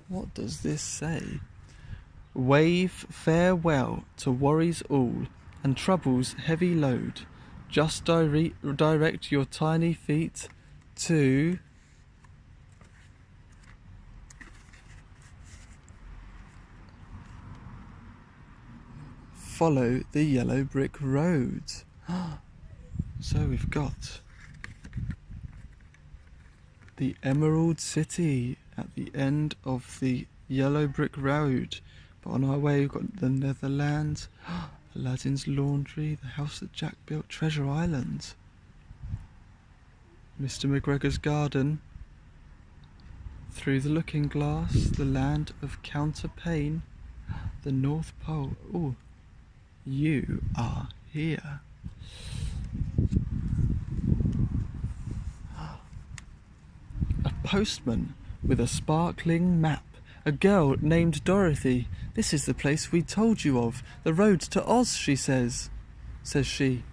What does this say? Wave farewell to worries all and trouble's heavy load. Just direct your tiny feet to follow the yellow brick road. So we've got the Emerald City at the end of the yellow brick road. But on our way we've got the Netherlands, Aladdin's Laundry, the house that Jack built, Treasure Island, Mr. McGregor's garden, through the looking glass, the land of counterpane, the North Pole. Oh, you are here. A postman with a sparkling map. A girl named Dorothy. This is the place we told you of. The road to Oz, she says she.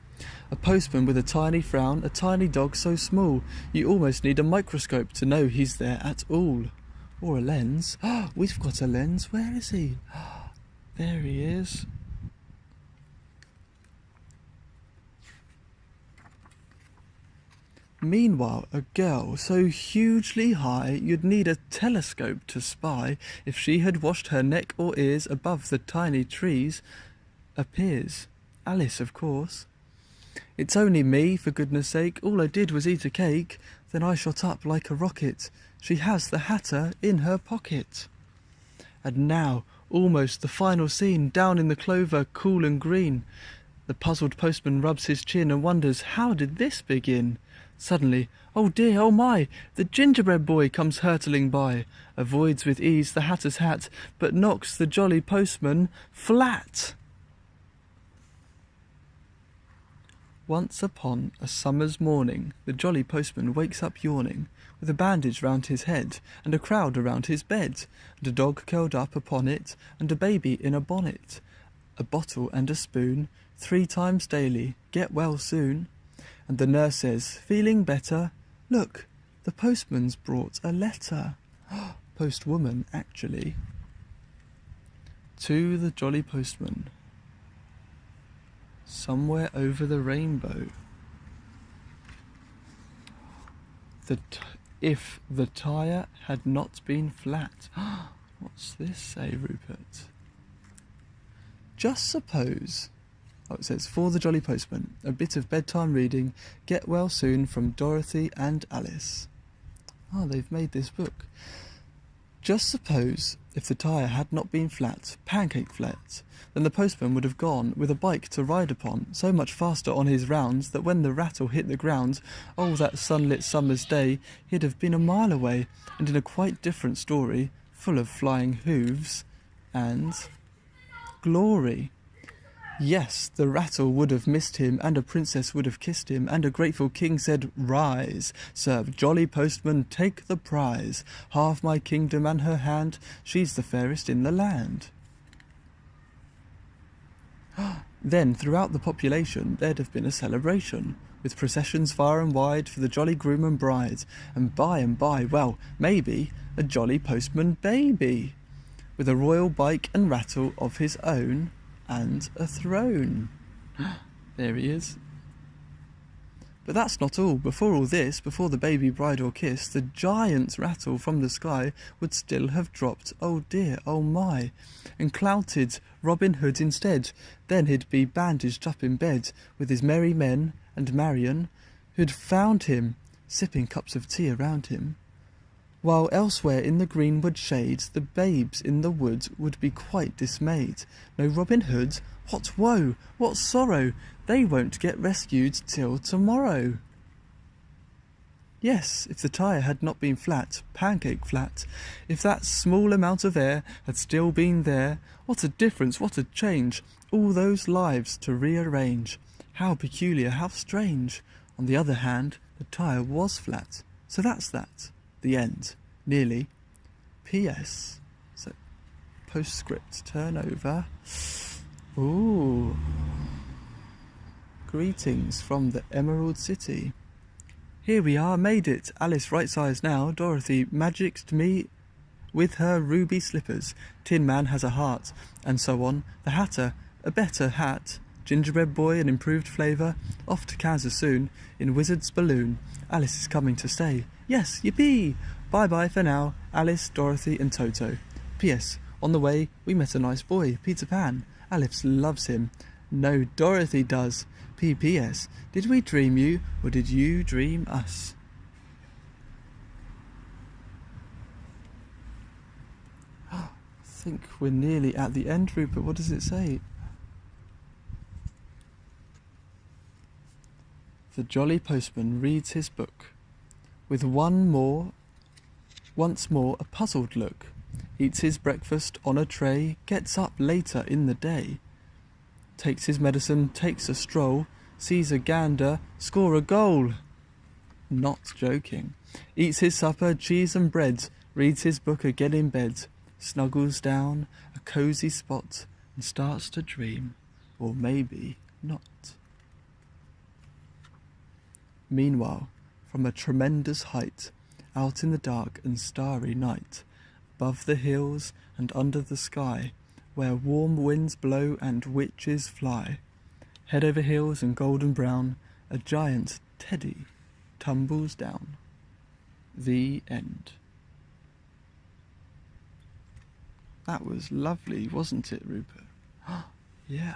A postman with a tiny frown, a tiny dog so small, you almost need a microscope to know he's there at all. Or a lens. We've got a lens. Where is he? There he is. Meanwhile, a girl so hugely high you'd need a telescope to spy if she had washed her neck or ears above the tiny trees, appears. Alice, of course. It's only me, for goodness sake, all I did was eat a cake, then I shot up like a rocket. She has the hatter in her pocket. And now, almost the final scene, down in the clover, cool and green. The puzzled postman rubs his chin and wonders, how did this begin? Suddenly, oh dear, oh my, the gingerbread boy comes hurtling by, avoids with ease the hatter's hat, but knocks the jolly postman flat. Once upon a summer's morning, the jolly postman wakes up yawning, with a bandage round his head, and a crowd around his bed, and a dog curled up upon it, and a baby in a bonnet, a bottle and a spoon, 3 times daily, get well soon. And the nurse says, feeling better, look, the postman's brought a letter. Postwoman, actually. To the jolly postman. Somewhere over the rainbow. If the tyre had not been flat. What's this say, Rupert? Just suppose... Oh, it says, for the jolly postman, a bit of bedtime reading, get well soon from Dorothy and Alice. Oh, they've made this book. Just suppose if the tyre had not been flat, pancake flat, then the postman would have gone with a bike to ride upon, so much faster on his rounds that when the rattle hit the ground, oh, that sunlit summer's day, he'd have been a mile away, and in a quite different story, full of flying hooves and glory. Yes, the rattle would have missed him, and a princess would have kissed him, and a grateful king said, rise, serve jolly postman, take the prize. Half my kingdom and her hand, she's the fairest in the land. Then, throughout the population, there'd have been a celebration, with processions far and wide for the jolly groom and bride, and by, well, maybe, a jolly postman baby, with a royal bike and rattle of his own, and a throne. There he is. But that's not all. Before all this, before the baby bride or kiss, the giant rattle from the sky would still have dropped, oh dear, oh my, and clouted Robin Hood instead. Then he'd be bandaged up in bed with his merry men and Marion, who'd found him, sipping cups of tea around him. While elsewhere in the greenwood shades, the babes in the wood would be quite dismayed. No Robin Hood? What woe? What sorrow? They won't get rescued till tomorrow. Yes, if the tyre had not been flat, pancake flat, if that small amount of air had still been there, what a difference, what a change, all those lives to rearrange. How peculiar, how strange. On the other hand, the tyre was flat, so that's that. The end. Nearly. P.S. So, postscript, turn over. Ooh. Greetings from the Emerald City. Here we are, made it. Alice right size now. Dorothy magicked me with her ruby slippers. Tin Man has a heart, and so on. The Hatter, a better hat. Gingerbread Boy, an improved flavour. Off to Kansas soon, in Wizard's balloon. Alice is coming to stay. Yes, yippee! Bye-bye for now, Alice, Dorothy and Toto. P.S. On the way, we met a nice boy, Peter Pan. Alice loves him. No, Dorothy does. P.P.S. Did we dream you, or did you dream us? I think we're nearly at the end, Rupert. What does it say? The Jolly Postman reads his book. With once more a puzzled look. Eats his breakfast on a tray, gets up later in the day. Takes his medicine, takes a stroll, sees a gander, score a goal. Not joking. Eats his supper, cheese and bread, reads his book again in bed, snuggles down a cosy spot and starts to dream, or maybe not. Meanwhile, from a tremendous height, out in the dark and starry night, above the hills and under the sky, where warm winds blow and witches fly, head over heels and golden brown, a giant teddy tumbles down. The end. That was lovely, wasn't it, Rupert? Yeah.